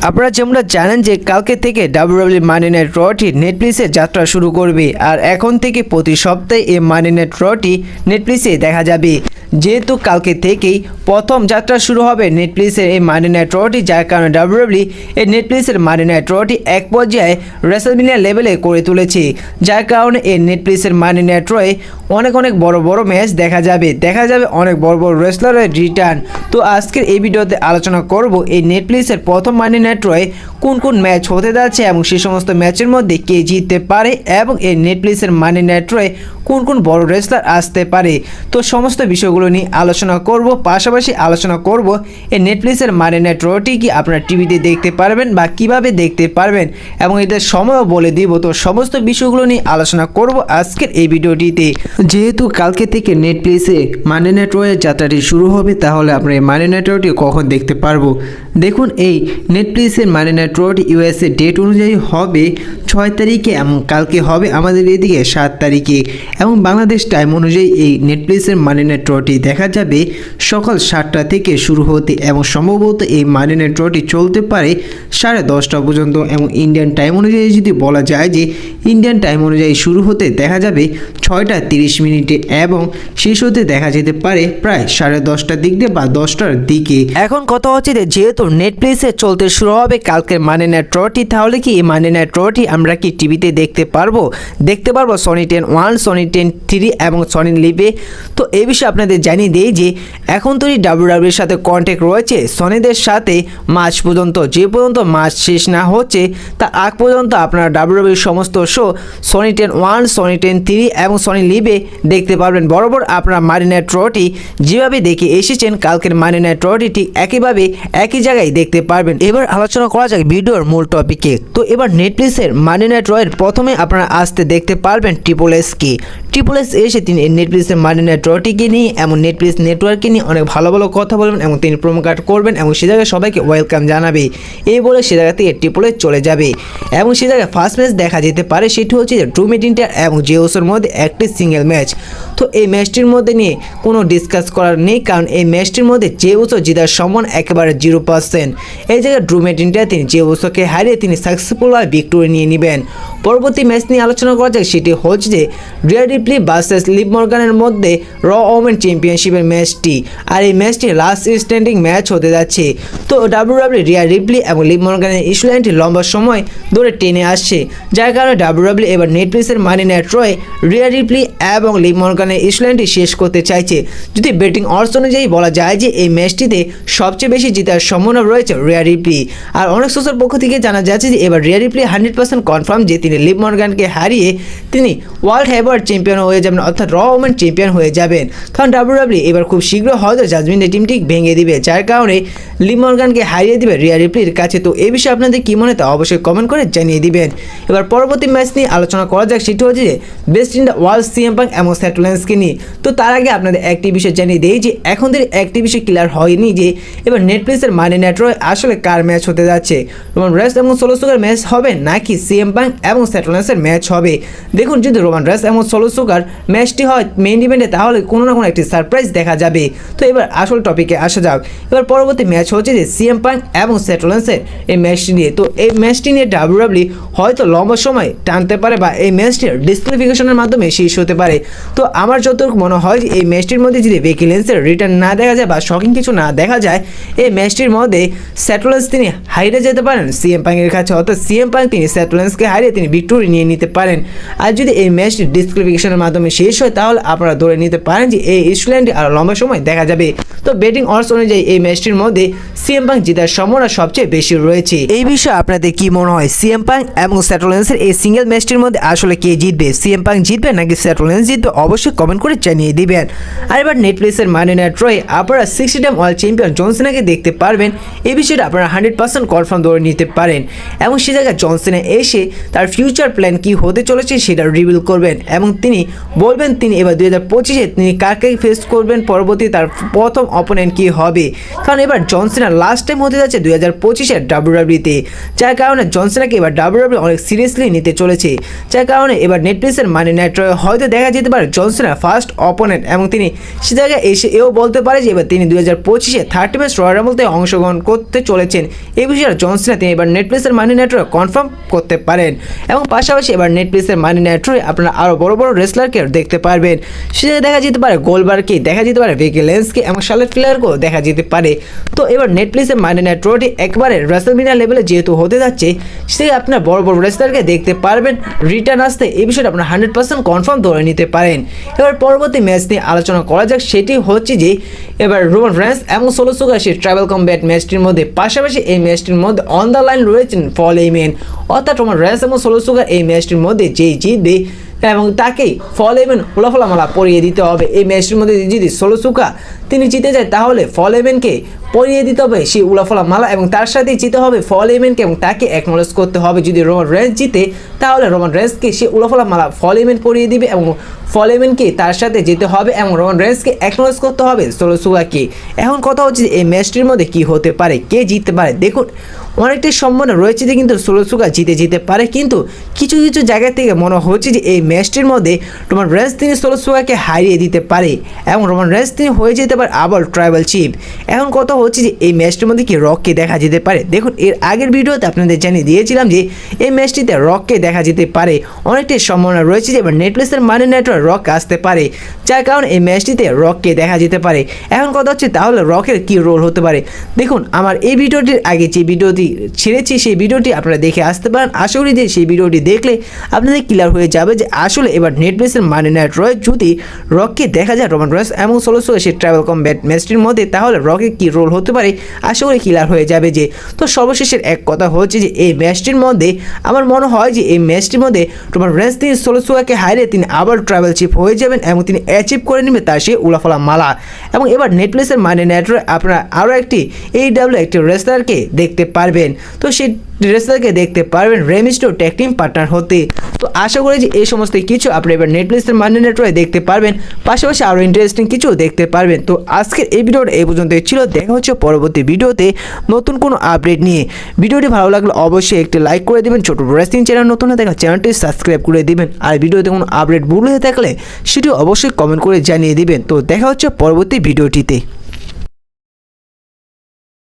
আপনারা যেমনটা জানেন যে কালকে থেকে ডাব্লিউডাব্লিউ মানি নাইট রটি নেটফ্লিক্সে যাত্রা শুরু করবে আর এখন থেকে প্রতি সপ্তাহে এই মানি নাইট রটি নেটফ্লিক্সে দেখা যাবে। যেহেতু কালকে থেকেই প্রথম যাত্রা শুরু হবে নেটফ্লিক্সের এই মানি নাইট রটি, যার কারণে ডাব্লিউডাব্লিউ এই নেটফ্লিক্সের মানি নাইট রটি এক পর্যায়ে রেসলম্যানিয়া লেভেলে করে তুলেছে, যার কারণে এই নেটফ্লিক্সের মানি নাইট রয়ে অনেক বড় ম্যাচ দেখা যাবে অনেক বড় রেসলারের রিটার্ন। তো আজকের এই ভিডিওতে আলোচনা করব এই নেটফ্লিক্সের প্রথম মানি নাইট রয়ে কোন ম্যাচ হতে যাচ্ছে এবং সেই সমস্ত ম্যাচের মধ্যে কে জিততে পারে এবং এই নেটফ্লিক্সের মানি নাইট রয়ে কোন বড় রেসলার আসতে পারে। তো সমস্ত বিষয়গুলো নিয়ে আলোচনা করব, পাশাপাশি আলোচনা করব এই নেটফ্লিক্সের মানি নাইট রটি কি আপনারা টিভিতে দেখতে পারবেন বা কিভাবে দেখতে পারবেন এবং এটার সময়ও বলে দিব। তো সমস্ত বিষয়গুলো নিয়ে আলোচনা করব আজকের এই ভিডিওটিতে। যেহেতু কালকে থেকে নেটফ্লিক্সে মানি নাইট রয়ের যাত্রাটি শুরু হবে, তাহলে আমরা এই মানি নাইট রটি কখন দেখতে পারবো। দেখুন, এই নেটফ্লিক্সের মানি নাইট রটি ইউএসএ ডেট অনুযায়ী হবে 6 তারিখে এবং কালকে হবে আমাদের এদিকে 7 তারিখে, এবং বাংলাদেশ টাইম অনুযায়ী এই নেটফ্লিক্সের মানি নাইট রটি দেখা যাবে সকাল 7টা থেকে শুরু হতে এবং সম্ভবত এই মানি নাইট রটি চলতে পারে 10:30 পর্যন্ত। এবং ইন্ডিয়ান টাইম অনুযায়ী যদি বলা যায় যে ইন্ডিয়ান টাইম অনুযায়ী শুরু হতে দেখা যাবে 6:30 এবং শেষ হতে দেখা যেতে পারে প্রায় 10:30টার দিক দিয়ে বা 10টার দিকে। এখন কথা হচ্ছে যে যেহেতু নেটফ্লিক্সে চলতে শুরু হবে কালকের মানি নাইট রটি, তাহলে কি এই মানি নাইট রটি আমরা কি টিভিতে দেখতে পারবো সনি 10-1, সনি 10-3 এবং সনি লিভে। তো এই বিষয়ে আপনাদের জানিয়ে দিই যে এখন তৈরি ডাব্লিউডাব্লিউর সাথে কন্ট্যাক্ট রয়েছে সনিদের সাথে মার্চ পর্যন্ত, যে পর্যন্ত মার্চ শেষ না হচ্ছে তা আগ পর্যন্ত আপনারা ডাব্লিউডাব্লিউর সমস্ত শো সনি 10-1, সনি 10-3 এবং সনি লিভে দেখতে পারবেন। বরাবর আপনারা মানি নাইট রটি যেভাবে দেখে এসেছেন কালকের মানি নাইট রটি ঠিক একইভাবে একই জায়গায় দেখতে পারবেন। এবার আলোচনা করা যাক ভিডিওর মূল টপিকে। তো এবার নেটফ্লিক্সের মানি নাইট রয়ের প্রথমে আপনারা আসতে দেখতে পারবেন ট্রিপল এস এসে তিনি নেটফ্লিক্সের মানি নাইট রটিকে নিয়ে এবং নেটফ্লিক্স নেটওয়ার্ককে নিয়ে অনেক ভালো কথা বলবেন এবং তিনি প্রোমো কার্ড করবেন এবং সে জায়গায় সবাইকে ওয়েলকাম জানাবে। এই বলে সে জায়গা থেকে ট্রিপল এস চলে যাবে এবং সে জায়গায় ফার্স্ট ম্যাচ দেখা যেতে পারে, সেটি হচ্ছে যে ড্রু ম্যাকইন্টায়ার এবং জেউসের মধ্যে একটি সিঙ্গেল ম্যাচ। তো এই ম্যাচটির মধ্যে নিয়ে কোনো ডিসকাস করার নেই, কারণ এই ম্যাচটির মধ্যে জেউসো জেতার সম্ভাবনা একেবারে 0%। এই জায়গায় ড্রু ম্যাকইন্টায়ার তিনি জেউসোকে হারিয়ে তিনি সাকসেসফুলভাবে ভিক্টোরি নিয়ে নেবেন। পরবর্তী ম্যাচ নিয়ে আলোচনা করা যাক, সেটি হচ্ছে যে রিয়া রিপ্লি ভার্সেস লিভ মর্গানের মধ্যে র ওমেন চ্যাম্পিয়নশিপের ম্যাচটি, আর এই ম্যাচটি লাস্ট স্ট্যান্ডিং ম্যাচ হতে যাচ্ছে। তো ডাব্লিউডাব্লিউ রিয়া রিপ্লি এবং লিভ মর্গানের ইস্যু লাইনটি লম্বা সময় ধরে টেনে আসছে, যার কারণে ডাব্লিউডাব্লিউ এবার নেটফ্লিক্সের মানি নাইট রয়ে রিয়া রিপ্লি এবং লিভ মর্গানের ইস্যু লাইনটি শেষ করতে চাইছে। যদি বেটিং অর্স অনুযায়ী বলা যায় যে এই ম্যাচটিতে সবচেয়ে বেশি জেতার সম্ভাবনা রয়েছে রিয়া রিপ্লি, আর অনেক সোর্সের পক্ষ থেকে জানা যাচ্ছে যে এবার রিয়া রিপ্লি 100% কনফার্ম যে তিনি লিভ মর্গানকে হারিয়ে তিনি ওয়ার্ল্ড হেভিওয়েট চ্যাম্পিয়ন হয়ে যাবেন, অর্থাৎ র ওমেন চ্যাম্পিয়ন হয়ে যাবেন। কারণ ডাব্লিউডাব্লিউ এবার খুব শীঘ্র হয়তো জাজমেন্টের টিমটি ভেঙে দিবে, যার কারণে লিভ মর্গানকে হারিয়ে দিবে রিয়া রিপ্লির কাছে। তো এই বিষয়ে আপনাদের কি মনে তা অবশ্যই কমেন্ট করে জানিয়ে দিবেন। এবার পরবর্তী ম্যাচ নিয়ে আলোচনা করা যাক, সেটি হচ্ছে যে best in the world CM punk এবং সেথ রোলিন্সকে নিয়ে। তো তার আগে আপনাদের একটি বিষয় জানিয়ে দেই যে এখন থেকে একটি বিষয় ক্লিয়ার হয়নি যে এবার নেটফ্লিক্সের মানি নাইট রয়ে আসলে কার ম্যাচ হতে যাচ্ছে, রোমান রেস এবং সোলো সুগার ম্যাচ হবে নাকি সিএম পাঙ্ক এবং সেথ রোলিন্সের ম্যাচ হবে। দেখুন, যদি রোমান রেস এবং সোলো সুগার ম্যাচটি হয় মেইন ইভেন্টে, তাহলে কোনো না কোনো একটি সারপ্রাইজ দেখা যাবে। তো এবার আসল টপিকে আসা যাক। এবার পরবর্তী ম্যাচ হচ্ছে যে সিএম পাঙ্ক এবং সেথ রোলিন্সের এই ম্যাচটি নিয়ে। তো এই ম্যাচটি নিয়ে ডাব্লিউডাব্লিউ হয়তো লম্বা সময় টানতে পারে বা এই ম্যাচটি ডিসকোয়ালিফিকেশনের মাধ্যমে শেষ হতে পারে। তো আমার যতটুকু মনে হয় যে এই ম্যাচটির মধ্যে যদি বেকি লিঞ্চের রিটার্ন না দেখা যায় বা শকিং কিছু না দেখা যায়, এই ম্যাচটির মধ্যে সেথ রোলিন্স তিনি হারিয়ে যেতে পারেন সিএম পাঙ্কের কাছে, অর্থাৎ সিএম পাঙ্ক তিনি সেথ রোলিন্সকে হারিয়ে তিনি ভিক্টোরি নিয়ে নিতে পারেন। আর যদি এই ম্যাচটি ডিসকোয়ালিফিকেশনের মাধ্যমে শেষ হয়, তাহলে আপনারা ধরে নিতে পারেন যে এই ইস্যু লাইনটি আরও লম্বা সময় দেখা যাবে। তো বেটিং অর্স অনুযায়ী এই ম্যাচটির মধ্যে সিএম পাঙ্ক জেতার সম্ভাবনা সবচেয়ে বেশি রয়েছে। এই বিষয়ে আপনাদের কি মনে হয়, সিএম পাঙ্ক এবং সেথ রোলিন্সের এই সিঙ্গেল ম্যাচটির মধ্যে আসলে কে জিতবে, সিএম পাঙ্ক জিতবে নাকি সেথ রোলিন্স জিতবে, অবশ্যই কমেন্ট করে জানিয়ে দিবেন। আর এবার নেটফ্লিক্সের মানি নাইট রয়ে আপনারা 60 টাইম ওয়ার্ল্ড চ্যাম্পিয়ন জন সিনাকে দেখতে পারবেন। এই বিষয়টা আপনারা 100% কনফার্ম ধরে নিতে পারেন এবং সে জায়গায় জন সিনা এসে তার ফিউচার প্ল্যান কি হতে চলেছে সেটা রিভিল করবেন এবং তিনি বলবেন তিনি এবার 2025-এ তিনি কাকে ফেস করবেন, পরবর্তী তার প্রথম অপোনেন্ট কি হবে। কারণ এবার জন সিনা লাস্ট টাইম হতে যাচ্ছে 2025-এর ডাব্লিউডাব্লিউতে, যার কারণে জন সিনাকে এবার ডাব্লিউডাব্লিউ অনেক সিরিয়াসলি নিতে চলেছে, যার কারণে এবার নেটফ্লিক্সের মানি নাইট রয়ে হয়তো দেখা যেতে পারে জন সিনা ফার্স্ট অপোনেন্ট এবং তিনি সে জায়গায় এসে এও বলতে পারে যে এবার তিনি 2025-এ 30 ম্যাচ রয়্যাল রাম্বলতে অংশগ্রহণ অংশগ্রহণ করতে চলেছেন এই বিষয়ে জন সিনা তিনি এবার নেটফ্লিক্সের মানি নেটওয়ার্ক কনফার্ম করতে পারেন। এবং পাশাপাশি এবার নেটফ্লিক্সের মানি নেটওয়ার্কে আপনারা আরও বড় বড় রেসলারকে দেখতে পারবেন। সেখানে দেখা যেতে পারে গোলবার্গকে, দেখা যেতে পারে ভিকি লেন্সকে এবং শার্লেট ফ্লেয়ারকেও দেখা যেতে পারে। তো এবার নেটফ্লিক্সের মানি নেটওয়ার্কটি একবারে রেসলম্যানিয়া লেভেলে যেহেতু হতে যাচ্ছে, সেখানে আপনার বড় বড় রেসলারকে দেখতে পারবেন রিটার্ন আসতে, এই বিষয়টা আপনার 100% কনফার্ম ধরে নিতে পারেন। এবার পরবর্তী ম্যাচ নিয়ে আলোচনা করা যাক, সেটি হচ্ছে যে এবার রোমান রেন্স এবং সোলো সিকোয়া সেই ট্রাইবাল কমব্যাট ম্যাচটির মধ্যে, পাশাপাশি এই ম্যাচটির মধ্যে অন দ্য লাইন রয়েছেন পল হেইম্যান, অর্থাৎ রোমান রেন্স এবং সোলো সিকোয়া এই ম্যাচটির মধ্যে যেই জিতবে এবং তাকেই পল হেইম্যান উলাফলা মালা পরিয়ে দিতে হবে। এই ম্যাচটির মধ্যে যদি সোলো সিকোয়া তিনি জিতে যায় তাহলে পল হেইম্যানকে পরিয়ে দিতে হবে সেই উলাফলা মালা এবং তার সাথেই জিতে হবে পল হেইম্যানকে এবং তাকে অ্যাকনোলেজ করতে হবে। যদি রোমান রেন্স জিতে তাহলে রোমান রেন্সকে সে উলাফলা মালা পল হেইম্যান পরিয়ে দিবে এবং পল হেইম্যানকে তার সাথে যেতে হবে এবং রোমান রেন্সকে অ্যাকনোলেজ করতে হবে সোলো সিকোয়াকে। এখন কথা হচ্ছে যে এই ম্যাচটির মধ্যে কি হতে পারে, কে জিততে পারে। দেখুন অনেকটাই সম্ভাবনা রয়েছে যে কিন্তু সোলো সিকোয়া জিতে যেতে পারে, কিন্তু কিছু কিছু জায়গা থেকে মনে হচ্ছে যে এই ম্যাচটির মধ্যে রোমান রেন্স তিনি সোলো সিকোয়াকে হারিয়ে দিতে পারে এবং রোমান রেন্স তিনি হয়ে যেতে পারে আবার ট্রাইবাল চিফ। এখন কথা হচ্ছে যে এই ম্যাচটির মধ্যে কি রককে দেখা যেতে পারে। দেখুন এর আগের ভিডিওতে আপনাদের জানিয়ে দিয়েছিলাম যে এই ম্যাচটিতে রককে দেখা যেতে পারে, অনেকটাই সম্ভাবনা রয়েছে যে এবার নেটফ্লিক্সের মানি নেটওয়ার্ক রক আসতে পারে, যার কারণে এই ম্যাচটিতে রককে দেখা যেতে পারে। এখন কথা হচ্ছে তাহলে রকের কি রোল হতে পারে। দেখুন আমার এই ভিডিওটির আগে যে ভিডিওটি ছেড়েছি সেই ভিডিওটি আপনারা দেখে আসতে পারেন। আশা করি যে সেই ভিডিওটি দেখলে আপনাদের ক্লিয়ার হয়ে যাবে যে আসলে এবার নেটফ্লিক্সের মানি নেটওয়ার্ক যদি রককে দেখা যায় রোমান রেন্স এবং সোলো সিকোয়া সেই ট্রাইবাল কমব্যাট ম্যাচটির মধ্যে, তাহলে রকের কি রোল হতে পারে আশা করি ক্লিয়ার হয়ে যাবে। যে তো সর্বশেষের এক কথা হচ্ছে যে এই ম্যাচটির মধ্যে আমার মনে হয় যে এই ম্যাচটির মধ্যে রোমান রেন্স তিনি সোলো সিকোয়াকে হারিয়ে তিনি আবার ট্রাইবাল চিফ হয়ে যাবেন এবং তিনি অ্যাচিভ করে নেবে তার সেই উলাফলা মালা। এবং এবার নেটফ্লিক্সের মানি নেটওয়ার্ক আপনারা আরও একটি AEW একটি রেসলারকে দেখতে পারবেন, তো সেই রেসলারকে দেখতে পারবেন রে মিস্টিরিও ট্যাগ টিম পার্টনার হতে। তো আশা করি যে এই সমস্ত কিছু আপনি এবার নেটফ্লিক্সের মানি নেটওয়ার্কে দেখতে পারবেন, পাশাপাশি আরও ইন্টারেস্টিং কিছু দেখতে পারবেন। তো আজকের এই ভিডিওটা এই পর্যন্তই ছিল, দেখা হচ্ছে পরবর্তী ভিডিওতে নতুন কোনো আপডেট নিয়ে। ভিডিওটি ভালো লাগলে অবশ্যই একটি লাইক করে দেবেন, ছোট রেসলিং চ্যানেল নতুন হয়ে থাকা চ্যানেলটি সাবস্ক্রাইব করে দিবেন, আর ভিডিওতে কোনো আপডেট ভুল হয়ে থাকলে সেটিও অবশ্যই কমেন্ট করে জানিয়ে দিবেন। তো দেখা হচ্ছে পরবর্তী ভিডিওটিতে।